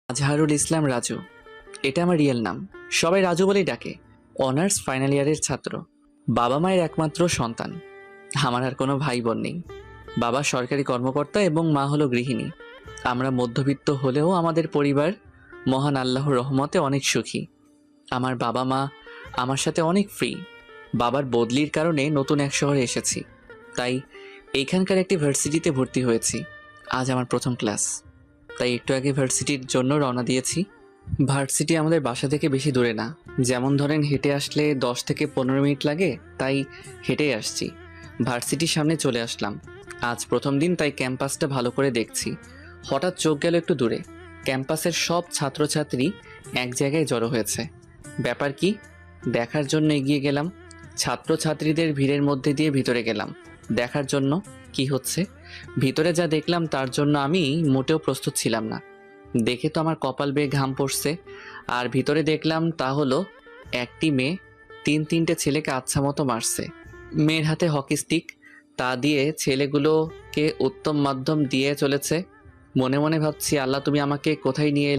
আজহারুল ইসলাম রাজু, এটা আমার রিয়েল নাম। সবাই রাজু বলেই ডাকে। অনার্স ফাইনাল ইয়ারের ছাত্র। বাবা মায়ের একমাত্র সন্তান। আমার আর কোনো ভাই বোন নেই। বাবা সরকারি কর্মকর্তা এবং মা হলো গৃহিণী। আমরা মধ্যবিত্ত হলেও আমাদের পরিবার মহান আল্লাহর রহমতে অনেক সুখী। আমার বাবা মা আমার সাথে অনেক ফ্রি। বাবার বদলির কারণে নতুন এক শহরে এসেছি, তাই এইখানকার একটি ভার্সিটিতে ভর্তি হয়েছি। আজ আমার প্রথম ক্লাস, তাই একটু আগে ভার্সিটির জন্য রওনা দিয়েছি। ভার্সিটি আমাদের বাসা থেকে বেশি দূরে না। যেমন ধরেন হেঁটে আসলে 10 থেকে 15 মিনিট লাগে, তাই হেঁটেই আসছি। ভার্সিটির সামনে চলে আসলাম। আজ প্রথম দিন, তাই ক্যাম্পাসটা ভালো করে দেখছি। হঠাৎ চোখ গেল একটু দূরে। ক্যাম্পাসের সব ছাত্রছাত্রী এক জায়গায় জড়ো হয়েছে। ব্যাপার কি দেখার জন্য এগিয়ে গেলাম। ছাত্রছাত্রীদের ভিড়ের মধ্যে দিয়ে ভিতরে গেলাম দেখার জন্য কি হচ্ছে। ভিতরে যা দেখলাম তার জন্য আমি মোটেও প্রস্তুত ছিলাম না। দেখে তো আমার কপাল বেয়ে ঘাম পড়ছে। আর ভিতরে দেখলাম তা হলো একটি মেয়ে 3-3টে ছেলেকে আচ্ছা মতো মারছে। মেয়ের হাতে হকি স্টিক, তা দিয়ে ছেলেগুলোকে উত্তম মাধ্যম দিয়ে চলেছে। মনে মনে ভাবছি, আল্লাহ তুমি আমাকে কোথায় নিয়ে